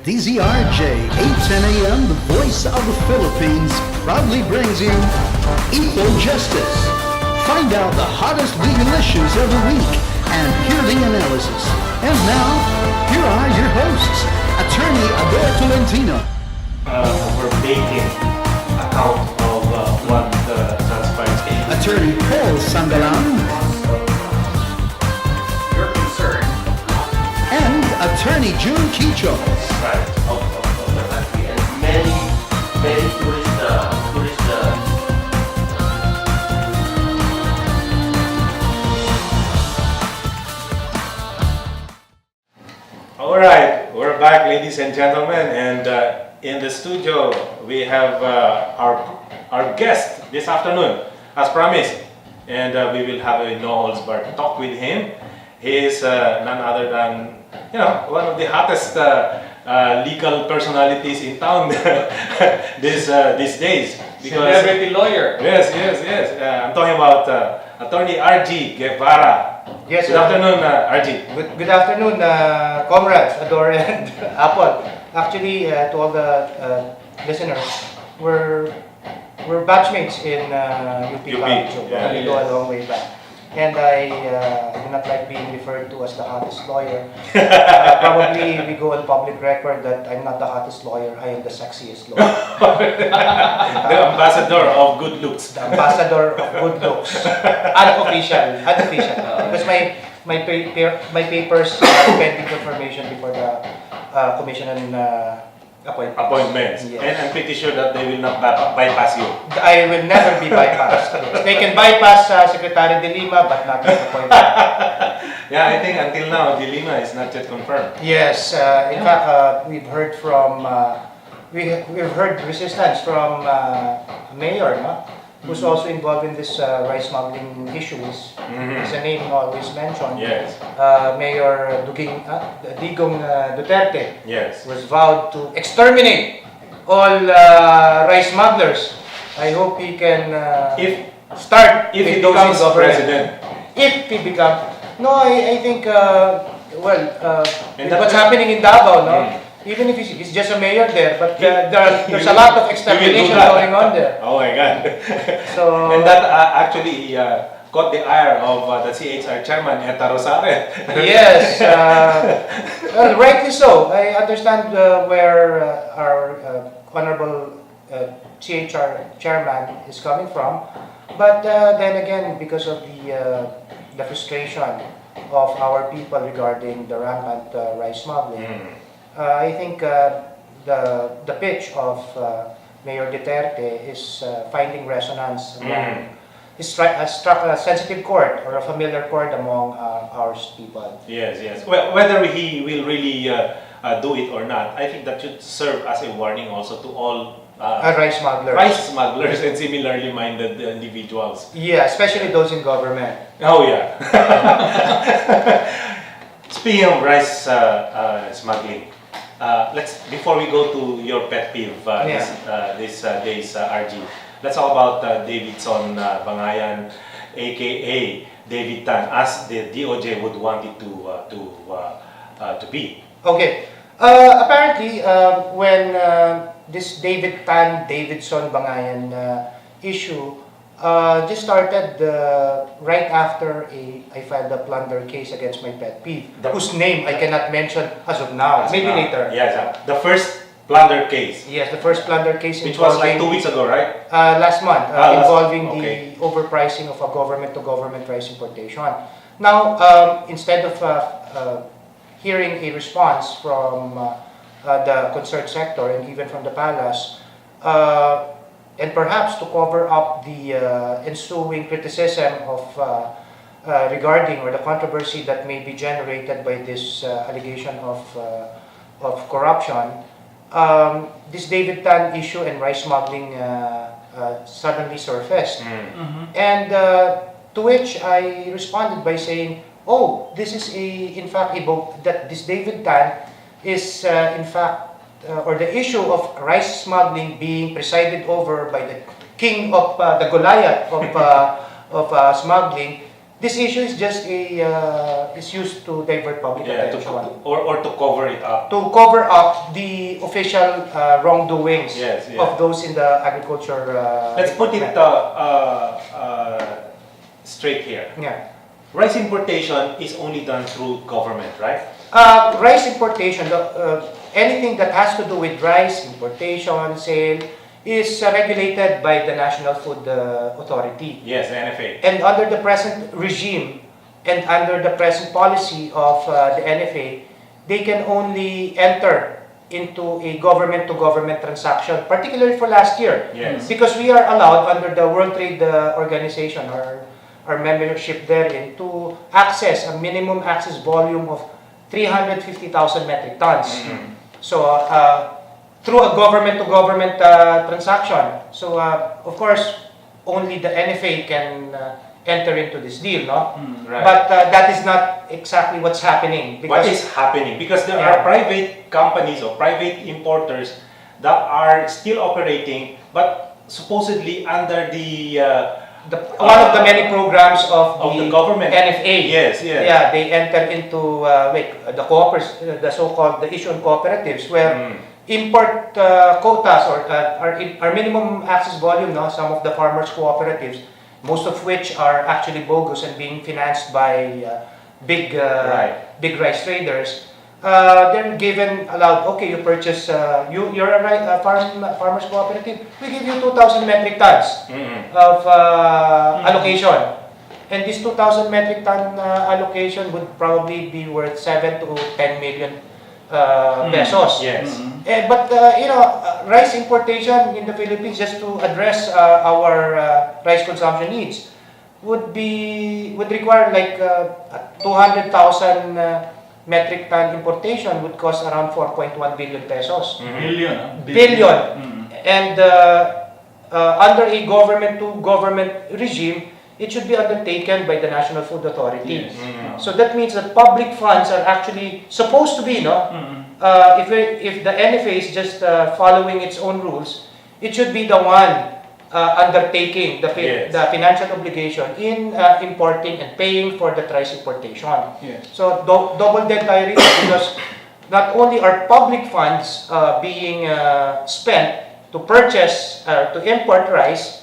DZRJ 810 AM, the voice of the Philippines, proudly brings you Equal Justice. Find out the hottest legal issues of the week and hear the analysis. And now, here are your hosts, Attorney Ador Tolentino. We're making account of what transpires. Attorney Paul Sangalan. Your concern. And Attorney June Quicho. Right, of the country. And many tourist All right, we're back, ladies and gentlemen, and in the studio we have our guest this afternoon, as promised, and we will have a no-holds-barred talk with him. He is none other than, one of the hottest legal personalities in town these days. Because, celebrity lawyer. Yes. I'm talking about Attorney R.G. Guevara. Yes, Good afternoon, R.G. Good afternoon, comrades, Adore and Apple. Actually, to all the listeners, we're batchmates in UP College. So we go a long way back. And I do not like being referred to as the hottest lawyer. Probably we go on public record that I'm not the hottest lawyer, I am the sexiest lawyer. The ambassador of good looks. The ambassador of good looks. Unofficial. Because my papers are pending confirmation before the Commission on Appointments. Yes. And I'm pretty sure that they will not bypass you. I will never be bypassed. Yes. They can bypass Secretary De Lima, but not this appointment. Yeah, I think until now, De Lima is not yet confirmed. Yes, in fact, we've heard from we've heard resistance from Mayor, no? Who's also involved in this rice smuggling issues. It's a name always mentioned. Yes. Mayor Digong Duterte. Yes. Was vowed to exterminate all rice smugglers. I hope he can If if he becomes president. If he becomes, no, I think And what's happening in Davao, no. Even if he's just a mayor there, but there's a lot of extermination going on there. Oh my God. So And that actually caught the ire of the CHR chairman, Eta Rosare. Yes, well, rightly so. I understand where our honorable CHR chairman is coming from, but then again, because of the frustration of our people regarding the rampant rice smuggling, I think the pitch of Mayor Duterte is finding resonance among has struck a sensitive chord or a familiar chord among our people. Yes. Well, whether he will really do it or not, I think that should serve as a warning also to all Rice smugglers. rice smugglers and similarly minded individuals. Yeah, especially those in government. Oh yeah. Speaking of rice smuggling, before we go to your pet peeve this day's RG, let's talk about Davidson Bangayan, aka David Tan, as the DOJ would want it to be. Okay. Apparently, when this Davidson Bangayan issue just started right after I filed a plunder case against my pet peeve, whose name I cannot mention as of now. Maybe later. Yes, the first plunder case. Yes, the first plunder case Which was like 2 weeks ago, right? Last month, involving okay. the overpricing of a government-to-government rice importation. Now, instead of hearing a response from the concerned sector and even from the palace, and perhaps to cover up the ensuing criticism of regarding or the controversy that may be generated by this allegation of corruption, this David Tan issue and rice smuggling suddenly surfaced. And to which I responded by saying, oh, this is that this David Tan is in fact, or the issue of rice smuggling being presided over by the king of the Goliath of smuggling. this issue is just is used to divert public attention. Or to cover it up. To cover up the official wrongdoings Yes, yeah. of those in the agriculture. Let's put it straight here. Yeah. Rice importation is only done through government, right? Rice importation, anything that has to do with rice importation, sale, is regulated by the National Food Authority. Yes, the NFA. And under the present regime and under the present policy of the NFA, they can only enter into a government-to-government transaction, particularly for last year. Yes. Because we are allowed under the World Trade Organization, our membership therein, to access a minimum access volume of 350,000 metric tons. Mm-hmm. So, through a government-to-government transaction. So, of course, only the NFA can enter into this deal, no? Right. But that is not exactly what's happening. What is happening? Because there are private companies or private importers that are still operating, but supposedly under one of the many programs of the government. NFA. Yes, yes. Yeah, they enter into the so-called the issue on cooperatives where import quotas or our minimum access volume, no, some of the farmers cooperatives, most of which are actually bogus and being financed by big rice traders. They're allowed. Okay, you purchase. You're a farmers cooperative. We give you 2,000 metric tons of allocation, and this 2,000 metric ton allocation would probably be worth 7 to 10 million pesos. Yes. But rice importation in the Philippines, just to address our rice consumption needs, would require like 200,000 metric ton importation would cost around 4.1 billion pesos. Billion. And under a government-to-government regime, it should be undertaken by the National Food Authority. Yes. So that means that public funds are actually supposed to be, if the NFA is just following its own rules, it should be the one undertaking the financial obligation in importing and paying for the rice importation. Yes. So double dead diary because not only are public funds being spent to purchase, to import rice,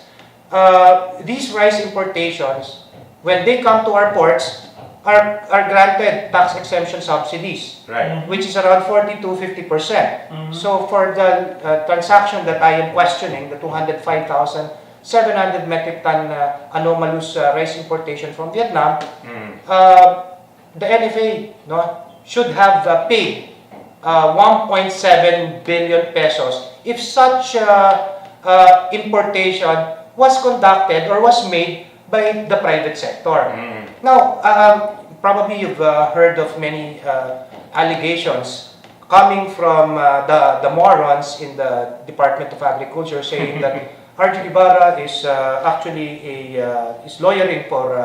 these rice importations, when they come to our ports, are granted tax exemption subsidies, Right. which is around 40 to 50%. So for the transaction that I am questioning, the 205,700 metric ton anomalous rice importation from Vietnam, the NFA should have paid 1.7 billion pesos if such importation was conducted or was made by the private sector. Now, probably you've heard of many allegations coming from the morons in the Department of Agriculture saying that RG Ibarra is actually is lawyering for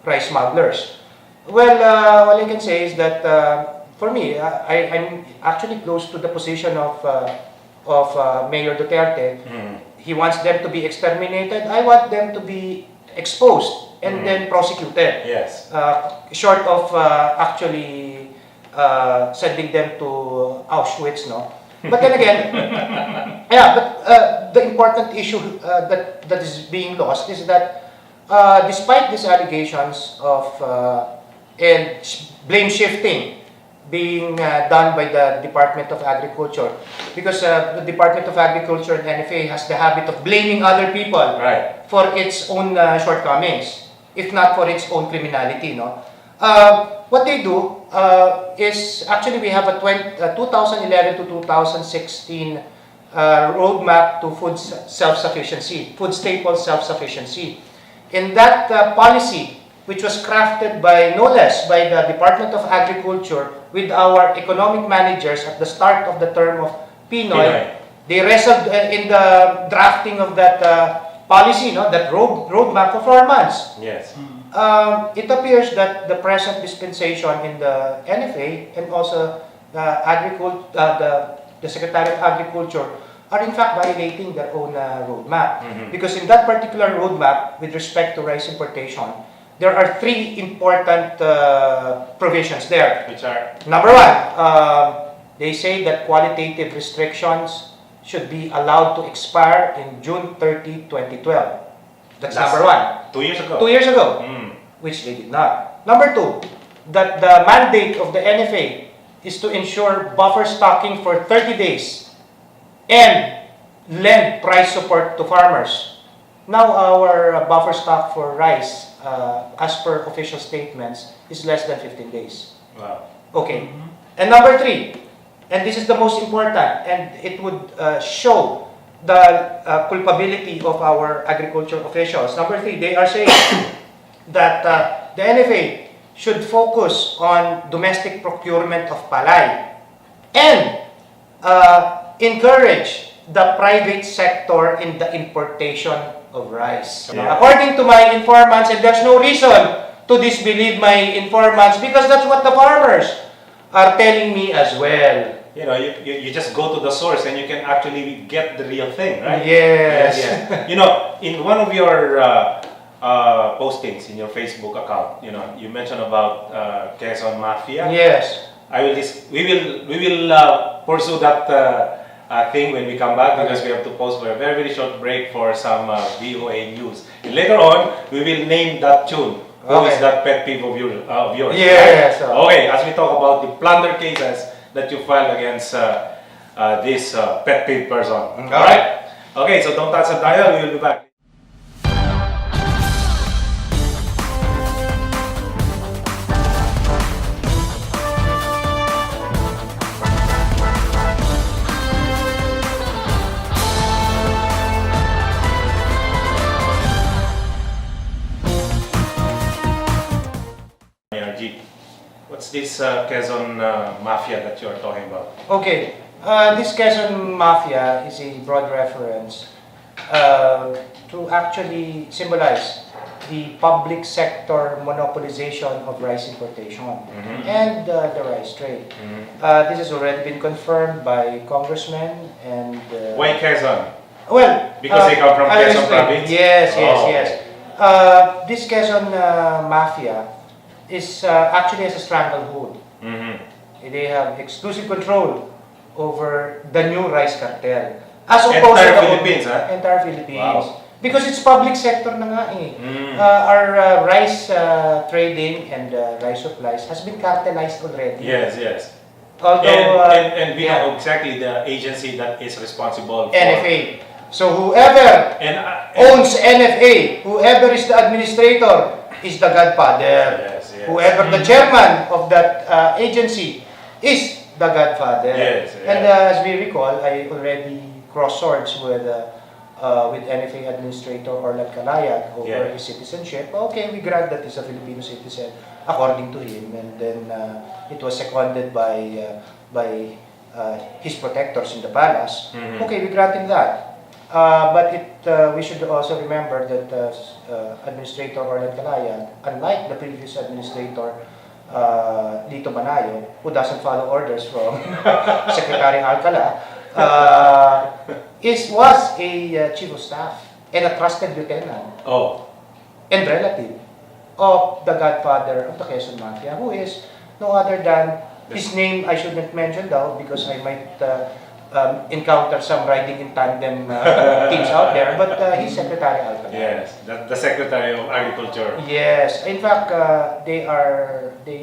rice smugglers. Well, all I can say is that for me, I'm actually close to the position of Mayor Duterte. He wants them to be exterminated. I want them to be exposed and then prosecuted. Yes. Short of actually sending them to Auschwitz, no? But then again, the important issue that is being lost is that despite these allegations of and blame shifting being done by the Department of Agriculture, because the Department of Agriculture and NFA has the habit of blaming other people for its own shortcomings, if not for its own criminality. No, what they do is actually we have a 2011 to 2016 roadmap to food self-sufficiency, food staple self-sufficiency. In that policy, which was crafted by no less by the Department of Agriculture with our economic managers at the start of the term of Pinoy. They wrestled in the drafting of that policy, that roadmap for 4 months. Yes. It appears that the present dispensation in the NFA and also the Secretary of Agriculture are in fact violating their own roadmap. Because in that particular roadmap, with respect to rice importation, there are three important provisions there. Which are? Number one, they say that qualitative restrictions should be allowed to expire in June 30, 2012. That's number one. 2 years ago. 2 years ago, which they did not. Number two, that the mandate of the NFA is to ensure buffer stocking for 30 days and lend price support to farmers. Now our buffer stock for rice, as per official statements, is less than 15 days. Wow. Okay. And number three, and this is the most important, and it would show the culpability of our agriculture officials. Number three, they are saying that the NFA should focus on domestic procurement of palay and encourage the private sector in the importation of rice. Yeah. According to my informants, and there's no reason to disbelieve my informants because that's what the farmers are telling me as well. You know, you just go to the source and you can actually get the real thing, right? Yes. You know, in one of your postings in your Facebook account, you know, you mentioned about Quezon Mafia. Yes. We will pursue that thing when we come back because we have to pause for a very, very short break for some VOA news. And later on, we will name that tune. Who is that pet peeve of yours? Yes. Right? Okay, as we talk about the plunder cases that you filed against this pet peeve person. Alright? Okay, so don't touch the dial, we will be back. What's this Quezon Mafia that you are talking about? Okay, this Quezon Mafia is a broad reference to actually symbolize the public sector monopolization of rice importation and the rice trade. This has already been confirmed by congressmen and... Why Quezon? Well, because they come from Quezon province? Yes. This Quezon Mafia is actually has a stranglehold. They have exclusive control over the new rice cartel. As opposed entire to Philippines, huh? Entire Philippines. Wow. Because it's public sector na nga eh. Our rice trading and rice supplies has been cartelized already. Yes. Although, and we know exactly the agency that is responsible for NFA. So whoever owns NFA, whoever is the administrator, is the godfather. Yes. Whoever the chairman of that agency is the godfather. Yes. And as we recall, I already crossed swords with NFA Administrator Orlan Calayag over his citizenship. Okay, we grant that he's a Filipino citizen according to him, and then it was seconded by his protectors in the palace. Okay, we grant him that. But we should also remember that Administrator Orlan Calayag, unlike the previous administrator, Lito Manayo, who doesn't follow orders from Secretary Alcala, was a chief of staff and a trusted lieutenant and relative of the godfather of the Quezon Mafia, who is no other than, his name I shouldn't mention though because I might encounter some riding in tandem teams out there, but he's Secretary Alcala. Yes, the Secretary of Agriculture. Yes, in fact, they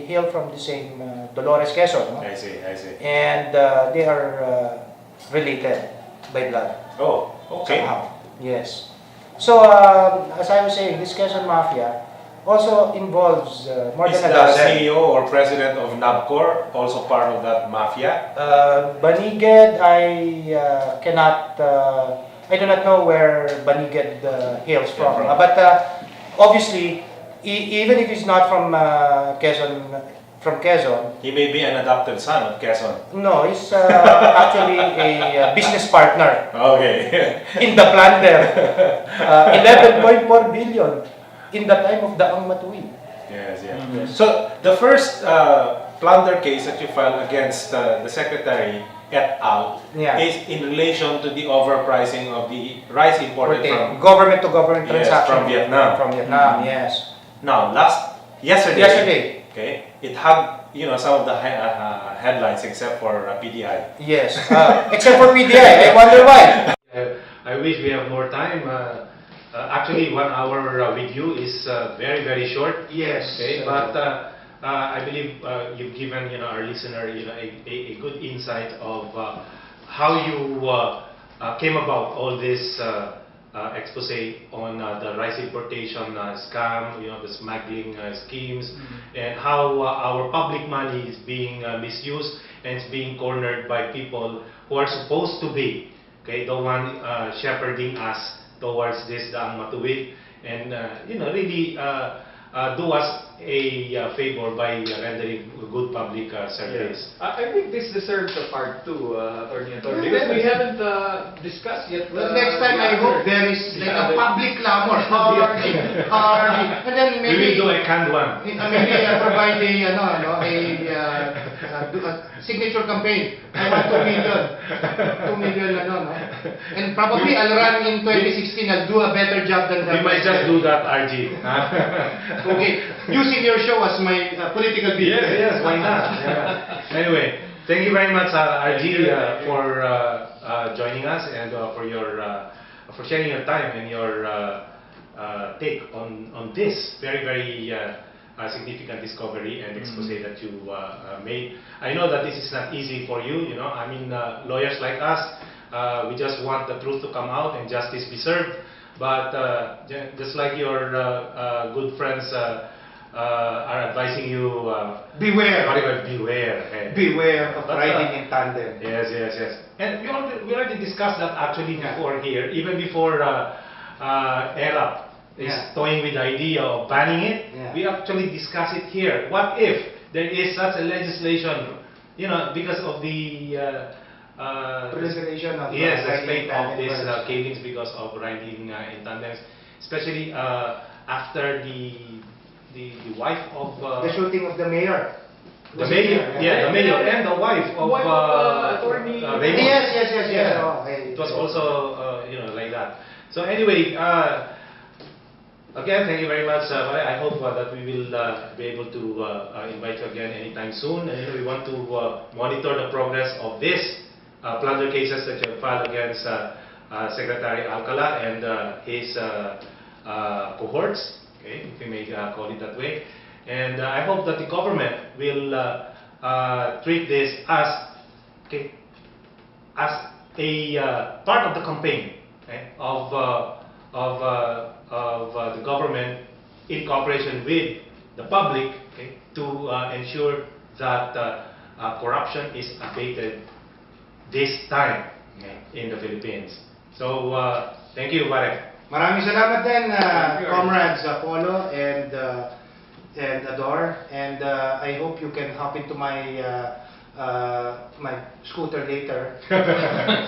hail from the same Dolores Quezon. No? I see. And they are related by blood. Oh, okay. Somehow. Yes. So, as I was saying, this Quezon Mafia also involves more Is than a the dozen. CEO or president of NABCOR also part of that mafia? Baniged, I cannot, I do not know where Baniged hails from. But obviously, even if he's not from Quezon, He may be an adopted son of Quezon. no, he's actually a business partner Okay. in the plunder. 11.4 billion in the time of Daang Matuwi. Yes. So the first plunder case that you filed against the secretary et al. Is in relation to the overpricing of the rice imported from government-to-government transaction. from Vietnam. From Vietnam, yes. Now, yesterday. Yesterday. Okay, it had some of the headlines except for PDI. Yes, except for PDI. I wonder why. I wish we have more time. Actually, 1 hour with you is very, very short. Yes. Okay, but I believe you've given our listener a good insight of how you came about all this expose on the rice importation scam, the smuggling schemes, and how our public money is being misused and it's being cornered by people who are supposed to be the one shepherding us towards this daang matuwid, and really do us a favor by rendering good public service. I think this deserves a part 2, Attorney Antonio, because we haven't discussed yet. Well, next time I hope there is like a public clamor, and then We maybe will do a canned one. maybe provide a signature campaign. I want 2 million. 2 million, and probably I'll run in 2016. I'll do a better job than that. We might just do that, RG. Okay, using your show as my political beat. Yes, why not? Yeah. Anyway, thank you very much, RG, for joining us and for sharing your time and your take on this very, very significant discovery and expose that you made. I know that this is not easy for you. I mean, lawyers like us, we just want the truth to come out and justice be served. But just like your good friends are advising you, Beware. Beware. Okay. Beware of But, riding in tandem. Yes. And we already discussed that actually before here, even before ERAP is toying with the idea of banning it. Yeah. We actually discussed it here. What if there is such a legislation, because of the Proliferation of yes, the riding state in of tandem these cars. killings because of riding in tandems, especially after the wife of The shooting of the mayor. the mayor, the mayor and the wife of Attorney. Raymond. Yes. Yeah. Oh, It was also like that. So anyway, again, thank you very much. I hope that we will be able to invite you again anytime soon. And we want to monitor the progress of this plunder cases that you have filed against Secretary Alcala and his cohorts, okay, if we may call it that way. And I hope that the government will treat this as a part of the campaign of the government in cooperation with the public to ensure that corruption is abated this time in the Philippines. So, thank you, Marek. Maraming salamat din, Thank you. comrades Apollo and Ador, and I hope you can hop into my scooter later,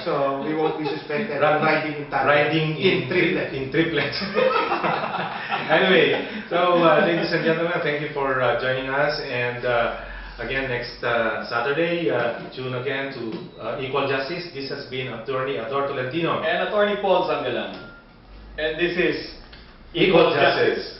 so we won't be suspected of riding in tandem. Riding in triplet. In triplet. Anyway, so ladies and gentlemen, thank you for joining us, and again next Saturday, tune again to Equal Justice. This has been Attorney Ador Tolentino And Attorney Paul Zangalang. And this is Equal Justice.